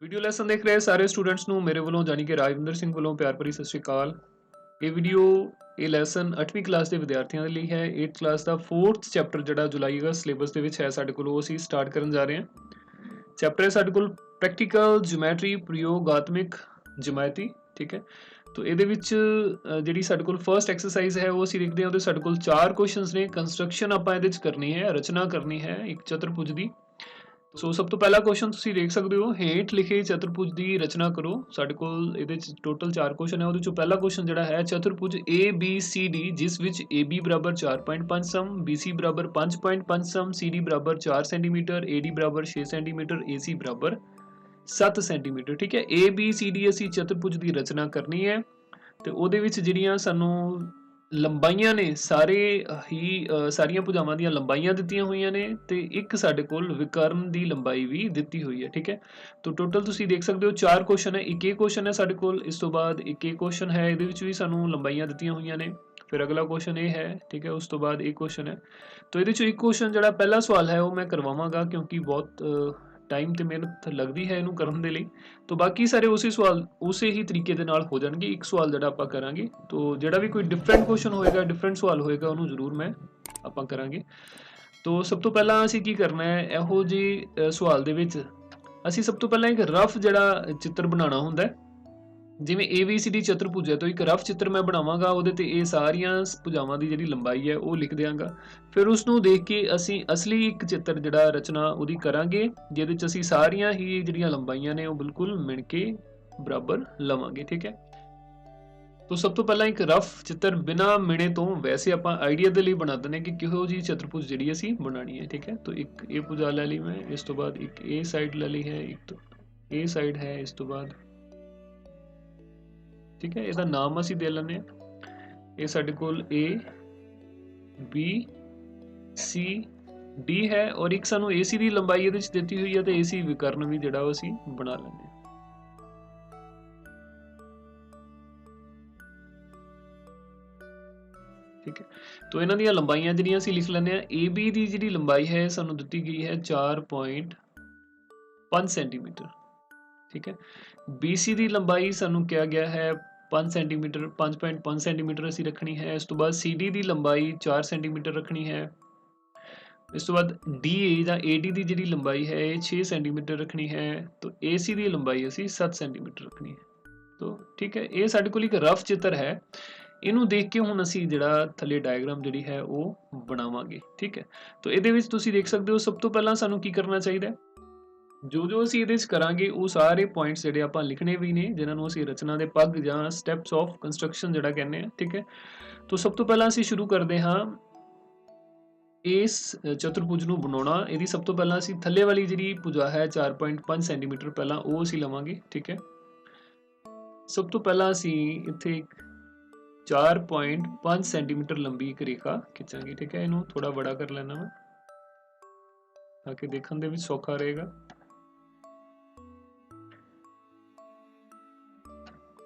Video lesson ਦੇਖ ਰਹੇ ਸਾਰੇ ਸਟੂਡੈਂਟਸ ਨੂੰ ਮੇਰੇ ਵੱਲੋਂ ਜਾਨੀ ਕਿ ਰਾਜਵਿੰਦਰ ਸਿੰਘ ਵੱਲੋਂ ਪਿਆਰ ਭਰੀ ਸਤਿ ਸ਼੍ਰੀ ਅਕਾਲ। ਇਹ ਲੈਸਨ 8ਵੀਂ ਕਲਾਸ ਦੇ ਵਿਦਿਆਰਥੀਆਂ ਦੇ ਲਈ ਹੈ। 8th ਕਲਾਸ ਦਾ 4th ਚੈਪਟਰ ਜਿਹੜਾ ਜੁਲਾਈ ਅਗਸਤ ਸਿਲੇਬਸ ਦੇ ਵਿੱਚ ਹੈ ਸਾਡੇ ਕੋਲ, ਉਹ ਅਸੀਂ ਸਟਾਰਟ ਕਰਨ ਜਾ ਰਹੇ ਹਾਂ। ਚੈਪਟਰ ਹੈ ਸਾਡੇ ਕੋਲ ਪ੍ਰੈਕਟੀਕਲ ਜਿਓਮੈਟਰੀ, ਪ੍ਰਯੋਗਾਤਮਕ ਜਿਓਮੈਟਰੀ। ਠੀਕ ਹੈ, ਤੋ ਇਹਦੇ ਵਿੱਚ ਜਿਹੜੀ ਸਾਡੇ ਕੋਲ ਫਰਸਟ ਐਕਸਰਸਾਈਜ਼ ਹੈ ਉਹ ਅਸੀਂ ਲਿਖਦੇ ਹਾਂ। ਉਹਦੇ ਸਾਡੇ ਕੋਲ 4 ਕੁਐਸਚਨਸ ਨੇ। ਕੰਸਟਰਕਸ਼ਨ ਆਪਾਂ ਇਹਦੇ ਵਿੱਚ ਕਰਨੀ ਹੈ, ਰਚਨਾ ਕਰਨੀ ਹੈ ਇੱਕ ਚਤੁਰਭੁਜ ਦੀ। ਸੋ ਸਭ ਤੋਂ ਪਹਿਲਾ ਕੁਐਸਚਨ ਤੁਸੀਂ ਦੇਖ ਸਕਦੇ ਹੋ, ਹੇਠ ਲਿਖੇ ਚਤੁਰਭੁਜ ਦੀ ਰਚਨਾ ਕਰੋ। ਸਾਡੇ ਕੋਲ ਇਹਦੇ ਚ ਟੋਟਲ 4 ਕੁਐਸਚਨ ਹੈ। ਉਹਦੇ ਚੋਂ ਪਹਿਲਾ ਕੁਐਸਚਨ ਜਿਹੜਾ ਹੈ, ਚਤੁਰਭੁਜ ABCD ਜਿਸ ਵਿੱਚ AB ਬਰਾਬਰ 4.5 ਸਮ, BC ਬਰਾਬਰ 5.5 ਸਮ, CD ਬਰਾਬਰ 4 ਸੈਂਟੀਮੀਟਰ, AD ਬਰਾਬਰ 6 ਸੈਂਟੀਮੀਟਰ, AC ਬਰਾਬਰ 7 ਸੈਂਟੀਮੀਟਰ। ਠੀਕ ਹੈ, ABCD ਅਸੀਂ ਚਤੁਰਭੁਜ ਦੀ ਰਚਨਾ ਕਰਨੀ ਹੈ ਤੇ ਉਹਦੇ ਵਿੱਚ ਜਿਹੜੀਆਂ ਸਾਨੂੰ ਲੰਬਾਈਆਂ ਨੇ ਸਾਰੀਆਂ ਭੁਜਾਵਾਂ ਦੀਆਂ ਲੰਬਾਈਆਂ ਦਿੱਤੀਆਂ ਹੋਈਆਂ ਨੇ ਤੇ ਇੱਕ ਸਾਡੇ ਕੋਲ ਵਿਕਰਨ ਦੀ ਲੰਬਾਈ ਵੀ ਦਿੱਤੀ ਹੋਈ ਹੈ। ਠੀਕ ਹੈ, ਤਾਂ ਟੋਟਲ ਤੁਸੀਂ ਦੇਖ ਸਕਦੇ ਹੋ 4 ਕੁਐਸਚਨ ਹੈ। ਇੱਕ ਇਹ ਕੁਐਸਚਨ ਹੈ ਸਾਡੇ ਕੋਲ, ਇਸ ਤੋਂ ਬਾਅਦ ਇੱਕ ਇਹ ਕੁਐਸਚਨ ਹੈ, ਇਹਦੇ ਵਿੱਚ ਵੀ ਸਾਨੂੰ ਲੰਬਾਈਆਂ ਦਿੱਤੀਆਂ ਹੋਈਆਂ ਨੇ। ਫਿਰ ਅਗਲਾ ਕੁਐਸਚਨ ਇਹ ਹੈ। ਠੀਕ ਹੈ, ਉਸ ਤੋਂ ਬਾਅਦ ਇਹ ਕੁਐਸਚਨ ਹੈ। ਤਾਂ ਇਹਦੇ ਚੋਂ ਇੱਕ ਕੁਐਸਚਨ ਜਿਹੜਾ ਪਹਿਲਾ ਸਵਾਲ ਹੈ ਉਹ ਮੈਂ ਕਰਵਾਵਾਂਗਾ, ਕਿਉਂਕਿ ਬਹੁਤ ਟਾਈਮ ਤੇ ਮਿਹਨਤ ਲੱਗਦੀ ਹੈ ਇਹਨੂੰ ਕਰਨ ਦੇ ਲਈ। तो बाकी सारे उसी सवाल उसे ही तरीके दे नाल हो जाएंगे। एक सवाल जिहड़ा आपां करांगे, तो जिहड़ा भी कोई डिफरेंट क्वेश्चन होएगा, डिफरेंट सवाल होएगा, उहनूं जरूर मैं आपां करांगे। तो सब तो पहला असीं की करना है, इहो जी सवाल दे विच असीं सब तो पहला एक रफ जिहड़ा चित्र बनाना हुंदा है। जिवें ABCD चतुर्भुज है, तो एक रफ चित्र मैं बनावांगा, ਉਹਦੇ ਤੇ ਇਹ ਸਾਰੀਆਂ ਭੁਜਾਵਾਂ ਦੀ ਜਿਹੜੀ ਲੰਬਾਈ ਹੈ ਉਹ ਲਿਖ ਦਿਆਂਗਾ। ਫਿਰ ਉਸ ਨੂੰ ਦੇਖ ਕੇ ਅਸੀਂ ਅਸਲੀ ਇੱਕ ਚਿੱਤਰ ਜਿਹੜਾ ਰਚਨਾ ਉਹਦੀ ਕਰਾਂਗੇ, ਜਿਹਦੇ ਚ ਅਸੀਂ ਸਾਰੀਆਂ ਹੀ ਜਿਹੜੀਆਂ ਲੰਬਾਈਆਂ ਨੇ ਉਹ ਬਿਲਕੁਲ ਮਿਣ ਕੇ ਬਰਾਬਰ ਲਵਾਂਗੇ। ਠੀਕ ਹੈ, तो सब तो पहला एक रफ चित्र बिना मिणे तो वैसे आप आइडिया के लिए बना दें कि किहो जी चतुर्भुज जी असी बनानी है। ठीक है, तो एक ये भुजा ले ली मैं, इस तो बाद एक ए साइड ले ली है, एक तो ए साइड है, इस तो बाद ठीक है, ਇਹਦਾ ਨਾਮ ਅਸੀਂ ਦੇ ਲੈਂਦੇ ਹਾਂ। ਇਹ ਸਾਡੇ ਕੋਲ A B C D ਹੈ ਔਰ ਇੱਕ ਸਾਨੂੰ AC ਦੀ ਲੰਬਾਈ ਇਹਦੇ ਵਿੱਚ ਦਿੱਤੀ ਹੋਈ ਹੈ ਤੇ AC ਵਿਕਰਨ ਵੀ ਜਿਹੜਾ ਉਹ ਅਸੀਂ ਬਣਾ ਲੈਂਦੇ ਹਾਂ। ठीक है, तो इन्हां ਦੀਆਂ ਲੰਬਾਈਆਂ ਜਿਹੜੀਆਂ ਅਸੀਂ ਲਿਖ ਲੈਂਦੇ ਹਾਂ। AB ਦੀ ਜਿਹੜੀ ਲੰਬਾਈ ਹੈ ਸਾਨੂੰ ਦਿੱਤੀ ਗਈ ਹੈ 4.5 ਸੈਂਟੀਮੀਟਰ। ठीक है, BC ਦੀ ਲੰਬਾਈ ਸਾਨੂੰ ਕਿਹਾ ਗਿਆ ਹੈ 5 ਸੈਂਟੀਮੀਟਰ, 5.5 ਸੈਂਟੀਮੀਟਰ ਅਸੀਂ ਰੱਖਣੀ ਹੈ। ਇਸ ਤੋਂ ਬਾਅਦ CD ਦੀ ਲੰਬਾਈ 4 ਸੈਂਟੀਮੀਟਰ ਰੱਖਣੀ ਹੈ। ਇਸ ਤੋਂ ਬਾਅਦ DA ਜਾਂ AD ਦੀ ਜਿਹੜੀ ਲੰਬਾਈ ਹੈ ਇਹ 6 ਸੈਂਟੀਮੀਟਰ ਰੱਖਣੀ ਹੈ। तो AC ਦੀ ਲੰਬਾਈ ਅਸੀਂ 7 ਸੈਂਟੀਮੀਟਰ ਰੱਖਣੀ ਹੈ। तो ठीक है, ਇਹ ਸਾਡੇ ਕੋਲ ਇੱਕ ਰਫ ਚਿੱਤਰ ਹੈ। ਇਹਨੂੰ ਦੇਖ ਕੇ ਹੁਣ ਅਸੀਂ ਜਿਹੜਾ ਥੱਲੇ ਡਾਇਗਰਾਮ ਜਿਹੜੀ ਹੈ ਉਹ ਬਣਾਵਾਂਗੇ। ਠੀਕ ਹੈ, तो ਇਹਦੇ ਵਿੱਚ ਤੁਸੀਂ ਦੇਖ ਸਕਦੇ ਹੋ ਸਭ ਤੋਂ ਪਹਿਲਾਂ ਸਾਨੂੰ ਕੀ ਕਰਨਾ ਚਾਹੀਦਾ ਹੈ। जो ਅਸੀਂ ਇਹਦੇ 'ਚ ਕਰਾਂਗੇ ਉਹ ਸਾਰੇ ਪੁਆਇੰਟਸ ਜਿਹੜੇ ਆਪਾਂ ਲਿਖਣੇ ਵੀ ਨੇ, ਜਿਨ੍ਹਾਂ ਨੂੰ ਅਸੀਂ ਰਚਨਾ ਦੇ ਪੱਗ ਜਾਂ ਸਟੈਪਸ ਆਫ ਕੰਸਟਰਕਸ਼ਨ ਜਿਹੜਾ ਕਹਿੰਦੇ ਆ। ਠੀਕ ਹੈ, तो ਸਭ ਤੋਂ ਪਹਿਲਾਂ ਅਸੀਂ ਸ਼ੁਰੂ ਕਰਦੇ ਹਾਂ ਇਸ ਚਤੁਰਭੁਜ ਨੂੰ ਬਣਾਉਣਾ। ਇਹਦੀ ਸਭ ਤੋਂ ਪਹਿਲਾਂ ਅਸੀਂ ਥੱਲੇ ਵਾਲੀ ਜਿਹੜੀ ਭੁਜਾ ਹੈ 4.5 ਸੈਂਟੀਮੀਟਰ ਪਹਿਲਾਂ ਉਹ ਅਸੀਂ ਲਵਾਂਗੇ। ਠੀਕ ਹੈ, ਸਭ ਤੋਂ ਪਹਿਲਾਂ ਅਸੀਂ ਇੱਥੇ 4.5 ਸੈਂਟੀਮੀਟਰ ਲੰਬੀ ਇੱਕ ਰੇਖਾ ਖਿੱਚਾਂਗੇ। ਠੀਕ ਹੈ, ਇਹਨੂੰ ਥੋੜਾ ਬੜਾ ਕਰ ਲੈਣਾ ਮੈਂ ਤਾਂ ਕਿ ਦੇਖਣ ਦੇ ਵਿੱਚ ਸੌਖਾ ਰਹੇਗਾ।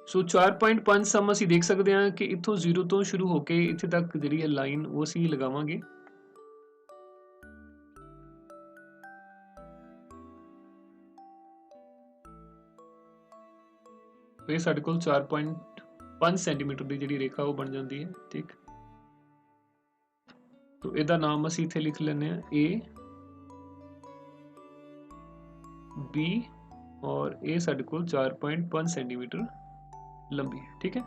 ਸੋ 4.5 ਸਮ ਅਸੀਂ ਦੇਖ ਸਕਦੇ ਹਾਂ ਕਿ ਇੱਥੋਂ 0 ਤੋਂ ਸ਼ੁਰੂ ਹੋ ਕੇ ਇੱਥੇ ਤੱਕ ਜਿਹੜੀ ਹੈ ਲਾਈਨ ਉਹ ਅਸੀਂ ਲਗਾਵਾਂਗੇ। ਇਹ ਸਾਡੇ ਕੋਲ 4.5 ਸੈਂਟੀਮੀਟਰ ਦੀ ਜਿਹੜੀ ਰੇਖਾ ਉਹ ਬਣ ਜਾਂਦੀ ਹੈ। ਠੀਕ, तो ਇਹਦਾ ਨਾਮ ਅਸੀਂ ਇੱਥੇ ਲਿਖ ਲੈਂਦੇ ਹਾਂ A B और ਇਹ ਸਾਡੇ ਕੋਲ 4.5 ਸੈਂਟੀਮੀਟਰ ਲੰਬੀ ਹੈ। ਠੀਕ ਹੈ,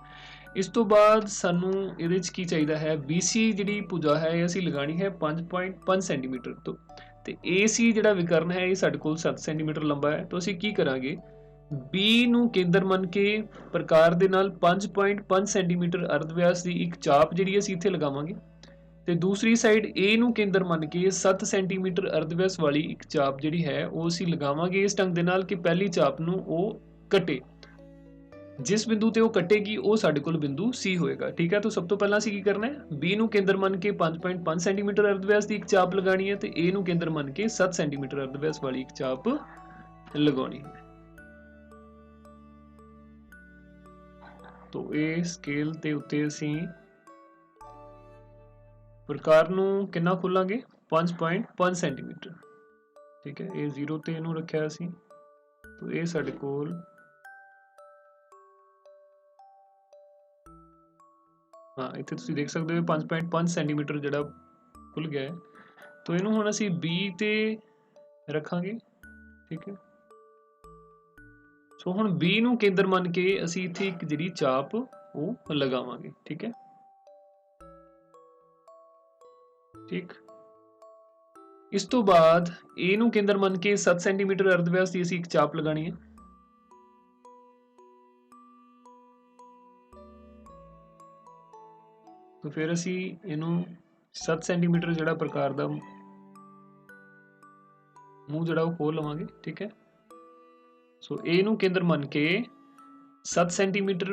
ਇਸ ਤੋਂ ਬਾਅਦ ਸਾਨੂੰ ਇਹਦੇ ਵਿੱਚ ਕੀ ਚਾਹੀਦਾ ਹੈ, BC ਜਿਹੜੀ ਭੁਜਾ ਹੈ ਇਹ ਅਸੀਂ ਲਗਾਣੀ ਹੈ 5.5 ਸੈਂਟੀਮੀਟਰ ਤੋਂ, ਤੇ AC ਜਿਹੜਾ ਵਿਕਰਨ ਹੈ ਇਹ ਸਾਡੇ ਕੋਲ 7 ਸੈਂਟੀਮੀਟਰ ਲੰਬਾ ਹੈ। ਤਾਂ ਅਸੀਂ ਕੀ ਕਰਾਂਗੇ, B ਨੂੰ ਕੇਂਦਰ ਮੰਨ ਕੇ ਪ੍ਰਕਾਰ ਦੇ ਨਾਲ 5.5 ਸੈਂਟੀਮੀਟਰ ਅਰਧ ਵਿਆਸ ਦੀ ਇੱਕ ਚਾਪ ਜਿਹੜੀ ਅਸੀਂ ਇੱਥੇ ਲਗਾਵਾਂਗੇ ਤੇ ਦੂਸਰੀ ਸਾਈਡ A ਨੂੰ ਕੇਂਦਰ ਮੰਨ ਕੇ 7 ਸੈਂਟੀਮੀਟਰ ਅਰਧ ਵਿਆਸ ਵਾਲੀ ਇੱਕ ਚਾਪ ਜਿਹੜੀ ਹੈ ਉਹ ਅਸੀਂ ਲਗਾਵਾਂਗੇ ਇਸ ਢੰਗ ਦੇ ਨਾਲ ਕਿ ਪਹਿਲੀ ਚਾਪ ਨੂੰ ਉਹ ਕੱਟੇ। ਜਿਸ ਬਿੰਦੂ ਤੇ ਉਹ ਕੱਟੇਗੀ ਉਹ ਸਾਡੇ ਕੋਲ ਬਿੰਦੂ C ਹੋਏਗਾ। ਠੀਕ ਹੈ, ਤਾਂ ਸਭ ਤੋਂ ਪਹਿਲਾਂ ਅਸੀਂ ਕੀ ਕਰਨਾ ਹੈ, B ਨੂੰ ਕੇਂਦਰ ਮੰਨ ਕੇ 5.5 ਸੈਂਟੀਮੀਟਰ ਅਰਧ ਵਿਆਸ ਦੀ ਇੱਕ ਚਾਪ ਲਗਾਣੀ ਹੈ ਤੇ A ਨੂੰ ਕੇਂਦਰ ਮੰਨ ਕੇ 7 ਸੈਂਟੀਮੀਟਰ ਅਰਧ ਵਿਆਸ ਵਾਲੀ ਇੱਕ ਚਾਪ ਲਗਾਉਣੀ ਹੈ। तो ਇਹ ਸਕੇਲ ਤੇ ਉੱਤੇ ਅਸੀਂ ਪ੍ਰਕਾਰ ਨੂੰ ਕਿੰਨਾ ਖੋਲਾਂਗੇ, 5.5 ਸੈਂਟੀਮੀਟਰ। ਠੀਕ ਹੈ, ਇਹ 0 ਤੇ ਇਹਨੂੰ ਰੱਖਿਆ ਅਸੀਂ तो ये साडे कोल हाँ इत्थे तुसीं देख सकते हो 5.5 सेंटीमीटर जिहड़ा खुल गया है। तो इनू हुण असीं B ते रखांगे, ठीक है। सो हुण B नूं केंद्र मन के असीं इत्थे एक जिहड़ी चाप वो लगावांगे, ठीक है। ठीक इस तो बाद A नूं केंद्र मन के 7 सेंटीमीटर अर्धव्यास की असीं एक चाप लगानी है। तो फिर असीं इहनूं 7 सेंटीमीटर जिहड़ा प्रकार दा मूँह जिहड़ा वो खोल लवांगे, ठीक है। सो A नूं केंद्र मन के 7 सेंटीमीटर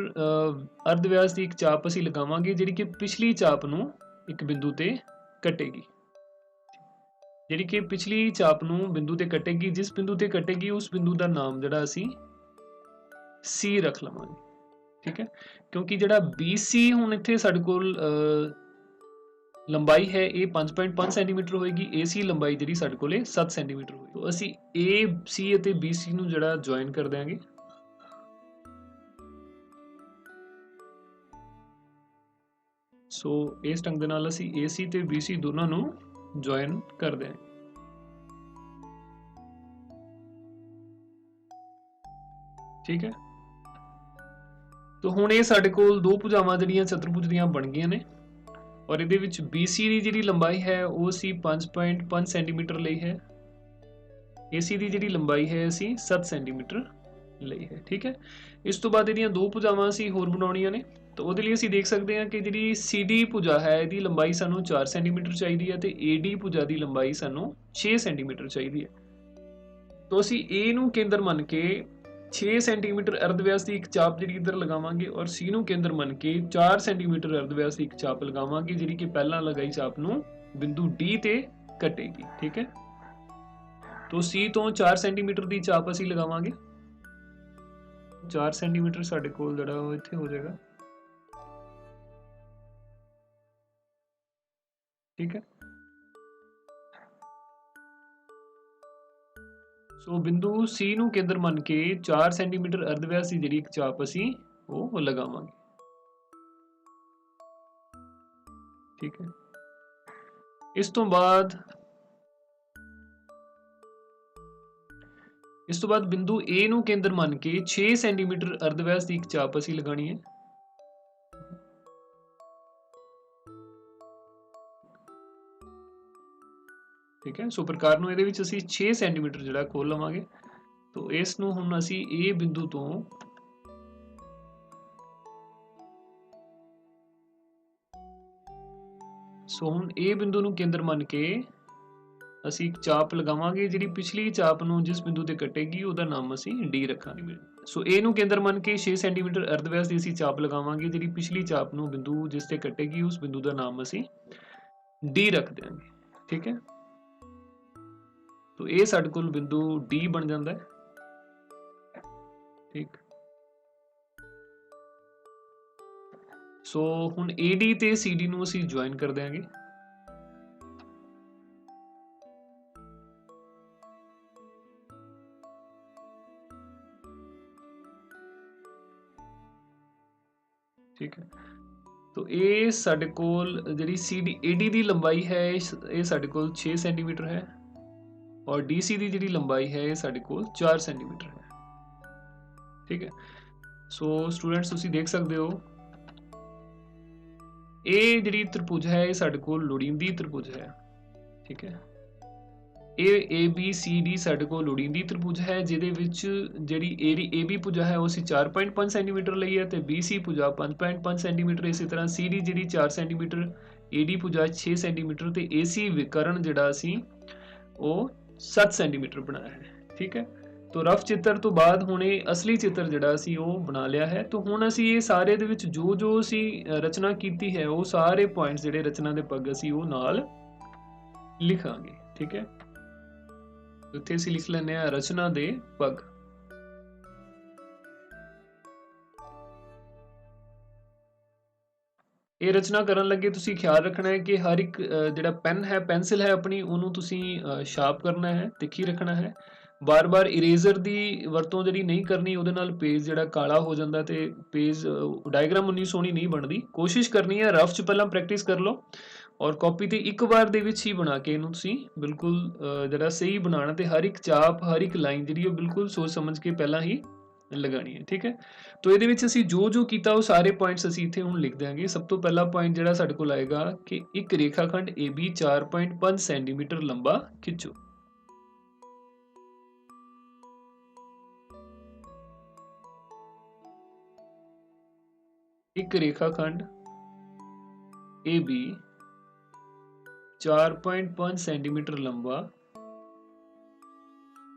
अर्धव्यास की एक चाप असीं लगावांगे जिहड़ी कि पिछली चाप नूं एक बिंदु ते कटेगी। जिहड़ी कि पिछली चाप नूं बिंदु ते कटेगी, जिस बिंदु ते कटेगी उस बिंदु का नाम जिहड़ा असीं C रख लवांगे, ठीक है। क्योंकि जिहड़ा BC हुण इत्थे साडे कोल लंबाई है ये 5.5 सेंटीमीटर होएगी, AC लंबाई जिहड़ी साडे कोल 7 सेंटीमीटर होएगी। तो असीं AC ਅਤੇ BC ਨੂੰ ਜਿਹੜਾ ਜੁਆਇਨ ਕਰ ਦਿਆਂਗੇ। ਸੋ ਇਸ ਢੰਗ ਦੇ ਨਾਲ ਅਸੀਂ AC ਤੇ BC ਦੋਨਾਂ ਨੂੰ ਜੁਆਇਨ ਕਰ ਦਿਆਂਗੇ। ਠੀਕ ਹੈ। तो हुण ये साडे कोल दो भुजावां जिहड़ियां चतुर्भुज ਦੀਆਂ बन गईਆਂ ने और ਇਹਦੇ ਵਿੱਚ BC ਦੀ ਜਿਹੜੀ ਲੰਬਾਈ ਹੈ ਉਹ ਅਸੀਂ 5.5 ਸੈਂਟੀਮੀਟਰ ਲਈ ਹੈ। AC ਦੀ ਜਿਹੜੀ ਲੰਬਾਈ ਹੈ ਅਸੀਂ 7 ਸੈਂਟੀਮੀਟਰ ਲਈ ਹੈ, ਠੀਕ ਹੈ। ਇਸ ਤੋਂ ਬਾਅਦ ਇਹਦੀਆਂ ਦੋ ਭੁਜਾਵਾਂ ਅਸੀਂ ਹੋਰ ਬਣਾਉਣੀਆਂ ਨੇ। तो ਉਹਦੇ ਲਈ ਅਸੀਂ ਦੇਖ ਸਕਦੇ ਹਾਂ ਕਿ ਜਿਹੜੀ CD ਭੁਜਾ ਹੈ ਇਹਦੀ ਲੰਬਾਈ ਸਾਨੂੰ 4 ਸੈਂਟੀਮੀਟਰ ਚਾਹੀਦੀ ਹੈ ਤੇ AD ਭੁਜਾ ਦੀ ਲੰਬਾਈ ਸਾਨੂੰ 6 ਸੈਂਟੀਮੀਟਰ ਚਾਹੀਦੀ ਹੈ। तो ਅਸੀਂ A ਨੂੰ ਕੇਂਦਰ ਮੰਨ ਕੇ 6 सेंटीमीटर अर्धव्यास की एक चाप जी इधर लगावांगे और C नूं केंद्र मन के 4 सेंटीमीटर अर्धव्यास की एक चाप लगावांगे जी कि पहला लगाई चाप नूं बिंदु D ते कटेगी, ठीक है। तो C तो 4 सेंटीमीटर की चाप असीं लगावांगे। 4 सेंटीमीटर साडे कोल जिहड़ा वो इत्थे हो जाएगा, ठीक है। सो बिंदु C नूं केंद्र मन के 4 सेंटीमीटर अर्धव्यास की जिहड़ी एक चाप असीं वो लगावांगे, ठीक है। इस तो बाद बिंदु A नूं केंद्र मन के 6 सेंटीमीटर अर्धव्यास की एक चाप असीं लगानी है। ठीक है। सो प्रकार नूं इहदे विच असीं 6 सेंटीमीटर जिहड़ा खोल लवांगे। तो इस नूं हुण असीं A बिंदु तो सो हुण A बिंदु नूं केंद्र मन के असीं एक चाप लगावांगे जिहड़ी पिछली चाप नूं जिस बिंदु ते कटेगी उहदा नाम असीं D रखांगे। सो A नूं केंद्र मन के 6 सेंटीमीटर अर्धव्यास की असीं चाप लगावांगे जिहड़ी पिछली चाप नूं बिंदु जिस ते कटेगी उस बिंदु का नाम असीं D रख देंगे, ठीक है। तो ये साडे कोल बिंदु D बन जाता है, ठीक। सो हुण AD ते CD नूं असीं ज्वाइन कर देंगे। ठीक है। तो ये साडे कोल जिहड़ी CD AD दी लंबाई है ये साडे कोल 6 सेंटीमीटर है और DC की जिहड़ी लंबाई है ये साडे कोल 4 सेंटीमीटर है, ठीक है। सो स्टूडेंट्स तुसीं देख सकते हो ये जिहड़ी त्रिभुज है ये साडे कोल लोड़ींदी त्रिभुज है, ठीक है। ये ABCD साडे कोल लोड़ींदी त्रिभुज है जिहदे विच जिहड़ी AB भुजा है वो असीं 4.5 सेंटीमीटर लई है ते BC भुजा 5.5 सेंटीमीटर। इसी तरह CD जिहड़ी 4 सेंटीमीटर, AD भुजा 6 सेंटीमीटर ते AC विकर्ण जिहड़ा असीं वो 7 सेंटीमीटर बनाया है, ठीक है। तो रफ चित्र तो बाद हुणे असली चित्र जिहड़ा असीं वो बना लिया है। तो हुण असीं ये सारे दे विच जो जो असीं रचना कीती है वो सारे पॉइंट्स जिहड़े रचना दे पग असीं वो नाल लिखांगे, ठीक है। इत्थे असीं लिख लैंदे आ रचना दे पग। ये रचना करन लगे तुसीं ख्याल रखना है कि हर एक जिहड़ा पेन है पेंसिल है अपनी उन्होंने तुसीं शार्प करना है, तिखी रखना है। ਬਾਰ-ਬਾਰ ਇਰੇਜ਼ਰ ਦੀ ਵਰਤੋਂ ਜਿਹੜੀ ਨਹੀਂ ਕਰਨੀ, ਉਹਦੇ ਨਾਲ ਪੇਜ ਜਿਹੜਾ ਕਾਲਾ ਹੋ ਜਾਂਦਾ ਤੇ ਪੇਜ ਡਾਇਗਰਾਮ ਉਨੀ ਸੋਹਣੀ ਨਹੀਂ ਬਣਦੀ। ਕੋਸ਼ਿਸ਼ ਕਰਨੀ ਹੈ ਰਫ 'ਚ ਪਹਿਲਾਂ ਪ੍ਰੈਕਟਿਸ ਕਰ ਲਓ ਔਰ ਕਾਪੀ ਤੇ ਇੱਕ ਵਾਰ ਦੇ ਵਿੱਚ ਹੀ ਬਣਾ ਕੇ ਇਹਨੂੰ ਤੁਸੀਂ ਬਿਲਕੁਲ ਜਿਹੜਾ ਸਹੀ ਬਣਾਉਣਾ ਤੇ ਹਰ ਇੱਕ ਚਾਪ, ਹਰ ਇੱਕ ਲਾਈਨ ਜਿਹੜੀ ਉਹ ਬਿਲਕੁਲ ਸੋਚ ਸਮਝ ਕੇ ਪਹਿਲਾਂ ਹੀ ਲਗਾਣੀ ਹੈ, ਠੀਕ ਹੈ। ਤੋ ਇਹਦੇ ਵਿੱਚ ਅਸੀਂ ਜੋ ਕੀਤਾ ਉਹ ਸਾਰੇ ਪੁਆਇੰਟਸ ਅਸੀਂ ਇੱਥੇ ਹੁਣ ਲਿਖ ਦਿਆਂਗੇ। ਸਭ ਤੋਂ ਪਹਿਲਾ ਪੁਆਇੰਟ ਜਿਹੜਾ ਸਾਡੇ ਕੋਲ ਆਏਗਾ ਕਿ ਇੱਕ ਰੇਖਾਖੰਡ AB 4.5 ਸੈਂਟੀਮੀਟਰ ਲੰਬਾ ਖਿੱਚੋ। ਇੱਕ ਰੇਖਾਖੰਡ AB 4.5 ਸੈਂਟੀਮੀਟਰ ਲੰਬਾ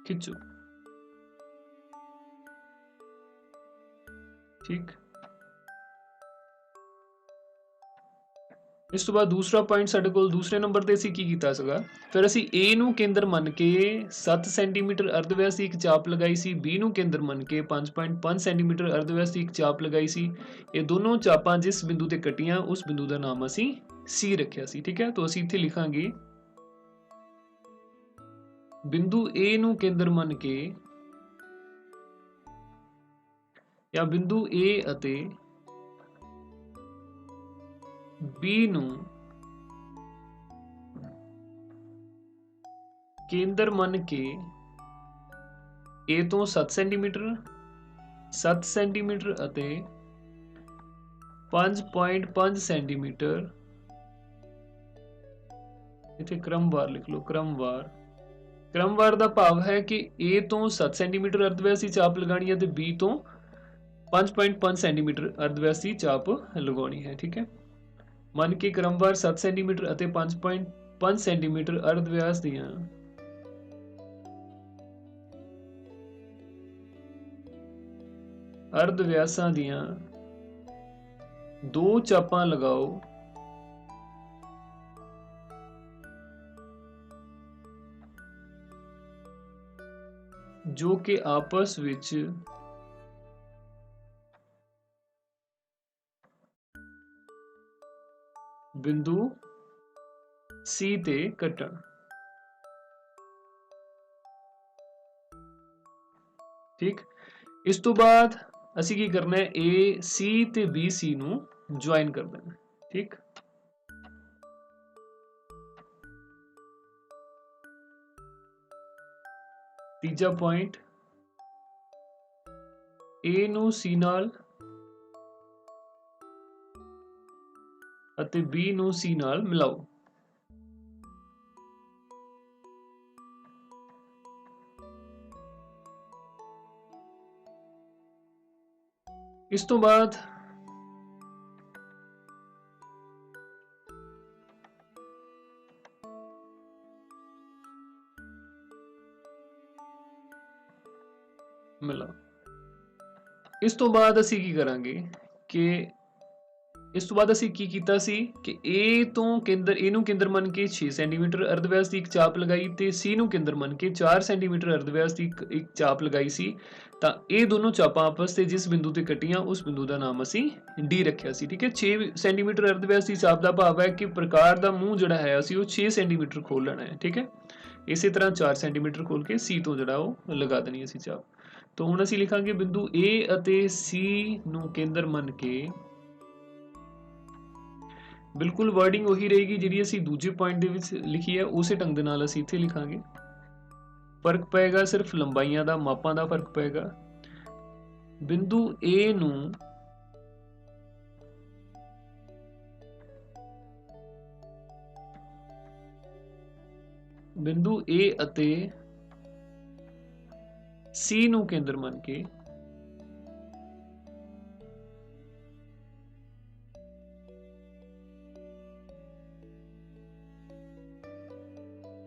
खिंचो, ठीक। इस तो बाद दूसरा पॉइंट साडे कोल दूसरे नंबर ते असीं की कीता सीगा, फिर असीं A नूं केंद्र मन के 7 सेंटीमीटर अर्धव्यास की एक चाप लगाई सी, B नूं केंद्र मन के 5.5 सेंटीमीटर अर्धव्यास की एक चाप लगाई सी। ये दोनों चापां जिस बिंदु ते कटियां उस बिंदु दा नाम असीं C रखिया सी, ठीक है। तो असीं इत्थे लिखांगे बिंदु A नूं केंद्र मन के या बिंदु A अते B ਨੂੰ ਕੇਂਦਰ ਮੰਨ ਕੇ A ਤੋਂ 7 ਸੈਂਟੀਮੀਟਰ ਅਤੇ 5.5 ਸੈਂਟੀਮੀਟਰ ਇੱਥੇ ਕ੍ਰਮਵਾਰ ਲਿਖ ਲਓ। ਕ੍ਰਮਵਾਰ ਦਾ ਭਾਵ ਹੈ ਕਿ A ਤੋਂ 7 ਸੈਂਟੀਮੀਟਰ ਅਰਧਵਿਆਸ ਦੀ ਚਾਪ ਲਗਾਣੀ ਹੈ ਤੇ B ਤੋਂ 5.5 ਸੈਂਟੀਮੀਟਰ ਅਰਧਵਿਆਸ ਦੀ ਚਾਪ ਲਗਾਉਣੀ ਹੈ, ਠੀਕ ਹੈ। मन के क्रमवार 7 सेंटीमीटर ਅਤੇ 5.5 सेंटीमीटर अर्धव्यास ਦੀਆਂ अर्धव्यासां ਦੀਆਂ ਦੋ ਚਾਪਾਂ ਲਗਾਓ ਜੋ ਕਿ ਆਪਸ ਵਿੱਚ बिंदु C ते कटण, ठीक। इस तो बाद असीं की करना है A C ते B C नूं ज्वाइन कर देना, ठीक। तीजा पॉइंट A नूं C नाल ਅਤੇ B ਨੂੰ C ਨਾਲ ਮਿਲਾਓ। ਇਸ ਤੋਂ ਬਾਅਦ ਮਿਲਾਓ। ਇਸ ਤੋਂ ਬਾਅਦ ਅਸੀਂ ਕੀ ਕਰਾਂਗੇ ਕਿ ਇਸ ਤੋਂ ਬਾਅਦ ਅਸੀਂ ਕੀ ਕੀਤਾ ਸੀ ਕਿ A ਤੋਂ ਕੇਂਦਰ A ਨੂੰ ਕੇਂਦਰ ਮੰਨ ਕੇ 6 ਸੈਂਟੀਮੀਟਰ ਅਰਧਵਿਆਸ ਦੀ ਇੱਕ ਚਾਪ ਲਗਾਈ ਤੇ C ਨੂੰ ਕੇਂਦਰ ਮੰਨ ਕੇ 4 ਸੈਂਟੀਮੀਟਰ ਅਰਧਵਿਆਸ ਦੀ ਇੱਕ ਚਾਪ ਲਗਾਈ ਸੀ। ਤਾਂ ਇਹ ਦੋਨੋਂ ਚਾਪਾਂ ਆਪਸ ਤੇ ਜਿਸ ਬਿੰਦੂ ਤੇ ਕੱਟੀਆਂ ਉਸ ਬਿੰਦੂ ਦਾ ਨਾਮ ਅਸੀਂ D ਰੱਖਿਆ ਸੀ, ਠੀਕ ਹੈ। 6 ਸੈਂਟੀਮੀਟਰ ਅਰਧਵਿਆਸ ਦੀ ਚਾਪ ਦਾ ਭਾਵ ਹੈ ਕਿ ਪ੍ਰਕਾਰ ਦਾ ਮੂੰਹ ਜਿਹੜਾ ਹੈ ਅਸੀਂ ਉਹ 6 ਸੈਂਟੀਮੀਟਰ ਖੋਲ ਲੈਣਾ ਹੈ, ਠੀਕ ਹੈ। ਇਸੇ ਤਰ੍ਹਾਂ 4 ਸੈਂਟੀਮੀਟਰ ਖੋਲ ਕੇ C ਤੋਂ ਜਿਹੜਾ ਉਹ ਲਗਾ ਦੇਣੀ ਅਸੀਂ ਚਾਪ। ਤਾਂ ਹੁਣ ਅਸੀਂ ਲਿਖਾਂਗੇ ਬਿੰਦੂ A ਅਤੇ C ਨੂੰ ਕੇਂਦਰ ਮੰਨ ਕੇ बिल्कुल वर्डिंग वही रहेगी जी असी दूजे पॉइंट लिखी है, उस ढंग दे नाल असी इत्थे लिखांगे। फर्क पेगा सिर्फ लंबाइयां दा, मापां दा फर्क पेगा। बिंदु A नूं बिंदु A अते C नूं केंद्र मान के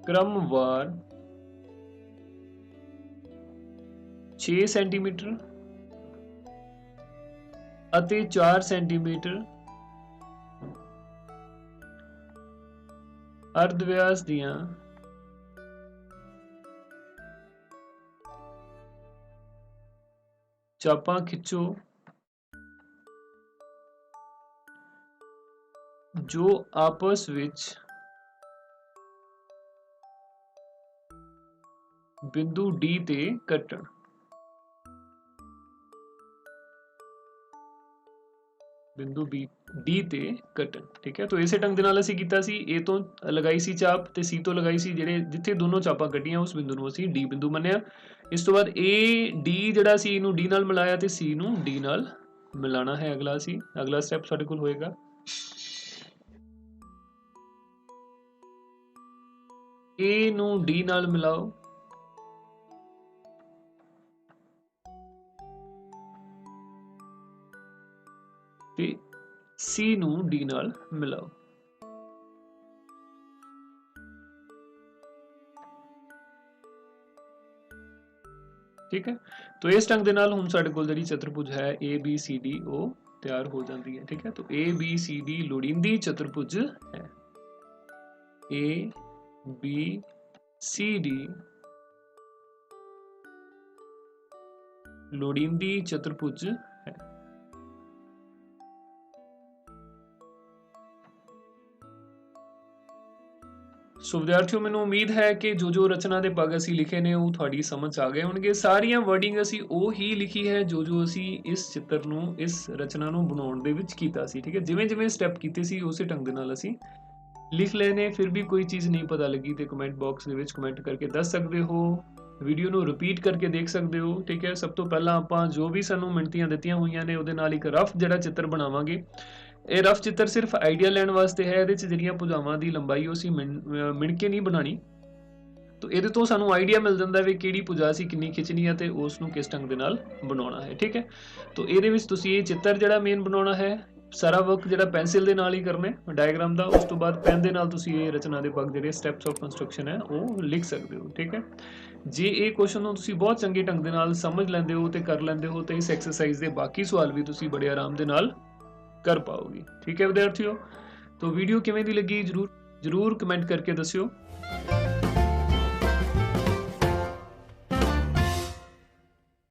क्रमवार 6 सेंटीमीटर ਅਤੇ 4 सेंटीमीटर अर्धव्यास दियां चापां खिंचो जो आपस विच ਬਿੰਦੂ ਡੀ ਤੇ ਕੱਟਣ। ਬਿੰਦੂ ਡੀ ਤੇ ਕੱਟਣ। ਠੀਕ ਹੈ, ਤਾਂ ਇਸੇ ਢੰਗ ਦੇ ਨਾਲ ਅਸੀਂ ਕੀਤਾ ਸੀ। ਏ ਤੋਂ ਲਗਾਈ ਸੀ ਚਾਪ ਤੇ ਸੀ ਤੋਂ ਲਗਾਈ ਸੀ, ਜਿਹੜੇ ਜਿੱਥੇ ਦੋਨੋਂ ਚਾਪਾਂ ਕੱਟੀਆਂ ਉਸ ਬਿੰਦੂ ਨੂੰ ਅਸੀਂ ਡੀ ਬਿੰਦੂ ਮੰਨਿਆ। ਇਸ ਤੋਂ ਬਾਅਦ ਏ ਡੀ ਜਿਹੜਾ ਸੀ ਇਹਨੂੰ ਡੀ ਨਾਲ ਮਿਲਾਇਆ ਤੇ ਸੀ ਨੂੰ ਡੀ ਨਾਲ ਮਿਲਾਣਾ ਹੈ। ਅਗਲਾ ਸਟੈਪ ਸਾਡੇ ਕੋਲ ਹੋਏਗਾ। ਏ ਨੂੰ ਡੀ ਨਾਲ ਮਿਲਾਓ ਤੇ ਸੀ ਨੂੰ ਡੀ ਨਾਲ ਮਿਲਾਓ। ਠੀਕ ਹੈ, तो इस ढंग ਦੇ ਨਾਲ ਹੁਣ ਸਾਡੇ ਕੋਲ ਜਿਹੜੀ ਚਤੁਰਭੁਜ ਹੈ ABCD ਉਹ ਤਿਆਰ ਹੋ ਜਾਂਦੀ ਹੈ। ਠੀਕ ਹੈ, तो ABCD ਲੋੜੀਂਦੀ ਚਤੁਰਭੁਜ ਹੈ। ABCD ਲੋੜੀਂਦੀ ਚਤੁਰਭੁਜ ਹੈ। ਸੋ ਵਿਦਿਆਰਥੀਓ, ਮੈਨੂੰ ਉਮੀਦ ਹੈ ਕਿ ਜੋ ਰਚਨਾ ਦੇ ਪਗ ਅਸੀਂ ਲਿਖੇ ਨੇ ਉਹ ਤੁਹਾਡੀ ਸਮਝ ਆ ਗਏ ਹੋਣਗੇ। ਸਾਰੀਆਂ ਵਰਡਿੰਗ ਅਸੀਂ ਉਹ ਹੀ ਲਿਖੀ ਹੈ ਜੋ ਅਸੀਂ ਇਸ ਚਿੱਤਰ ਨੂੰ, ਇਸ ਰਚਨਾ ਨੂੰ ਬਣਾਉਣ ਦੇ ਵਿੱਚ ਕੀਤਾ ਸੀ। ਠੀਕ ਹੈ, ਜਿਵੇਂ ਸਟੈਪ ਕੀਤੇ ਸੀ ਉਸੇ ਢੰਗ ਦੇ ਨਾਲ ਅਸੀਂ ਲਿਖ ਲਏ ਨੇ। ਫਿਰ ਵੀ ਕੋਈ ਚੀਜ਼ ਨਹੀਂ ਪਤਾ ਲੱਗੀ ਤੇ ਕਮੈਂਟ ਬਾਕਸ ਦੇ ਵਿੱਚ ਕਮੈਂਟ ਕਰਕੇ ਦੱਸ ਸਕਦੇ ਹੋ। ਵੀਡੀਓ ਨੂੰ ਰਿਪੀਟ ਕਰਕੇ ਦੇਖ ਸਕਦੇ ਹੋ। ਠੀਕ ਹੈ, ਸਭ ਤੋਂ ਪਹਿਲਾਂ ਆਪਾਂ ਜੋ ਵੀ ਸਾਨੂੰ ਮਿਣਤੀਆਂ ਦਿੱਤੀਆਂ ਹੋਈਆਂ ਨੇ ਉਹਦੇ ਨਾਲ ਇੱਕ ਰਫ ਜਿਹੜਾ ਚਿੱਤਰ ਬਣਾਵਾਂਗੇ। ਇਹ ਰਫ ਚਿੱਤਰ ਸਿਰਫ ਆਈਡੀਆ ਲੈਣ ਵਾਸਤੇ ਹੈ। ਇਹਦੇ 'ਚ ਜਿਹੜੀਆਂ ਭੁਜਾਵਾਂ ਦੀ ਲੰਬਾਈ ਉਹ ਅਸੀਂ ਮਿਣ ਕੇ ਨਹੀਂ ਬਣਾਣੀ। ਤਾਂ ਇਹਦੇ ਤੋਂ ਸਾਨੂੰ ਆਈਡੀਆ ਮਿਲ ਜਾਂਦਾ ਵੀ ਕਿਹੜੀ ਭੁਜਾ ਅਸੀਂ ਕਿੰਨੀ ਖਿੱਚਣੀ ਹੈ ਤੇ ਉਸ ਨੂੰ ਕਿਸ ਢੰਗ ਦੇ ਨਾਲ ਬਣਾਉਣਾ ਹੈ। ਠੀਕ ਹੈ, ਤਾਂ ਇਹਦੇ ਵਿੱਚ ਤੁਸੀਂ ਇਹ ਚਿੱਤਰ ਜਿਹੜਾ ਮੇਨ ਬਣਾਉਣਾ ਹੈ, ਸਾਰਾ ਵਰਕ ਜਿਹੜਾ ਪੈਨਸਿਲ ਦੇ ਨਾਲ ਹੀ ਕਰਨਾ ਹੈ ਡਾਇਗਰਾਮ ਦਾ। ਉਸ ਤੋਂ ਬਾਅਦ ਪੈਨ ਦੇ ਨਾਲ ਤੁਸੀਂ ਇਹ ਰਚਨਾ ਦੇ ਪਗ ਜਿਹੜੇ ਸਟੈਪਸ ਆਫ ਕੰਸਟਰਕਸ਼ਨ ਹੈ ਉਹ ਲਿਖ ਸਕਦੇ ਹੋ। ਠੀਕ ਹੈ, ਜੇ ਇਹ ਕੁਐਸਚਨ ਨੂੰ ਤੁਸੀਂ ਬਹੁਤ ਚੰਗੇ ਢੰਗ ਦੇ ਨਾਲ ਸਮਝ ਲੈਂਦੇ ਹੋ ਤੇ ਕਰ ਲੈਂਦੇ ਹੋ ਤਾਂ ਇਸ ਐਕਸਰਸਾਈਜ਼ ਦੇ ਬਾਕੀ ਸਵਾਲ ਵੀ ਤੁਸੀਂ ਬੜੇ ਆਰਾਮ ਦੇ ਨਾਲ कर पाओगे। ठीक है विद्यार्थियों, तो वीडियो किवें दी लगी जरूर कमेंट करके दस्सियो।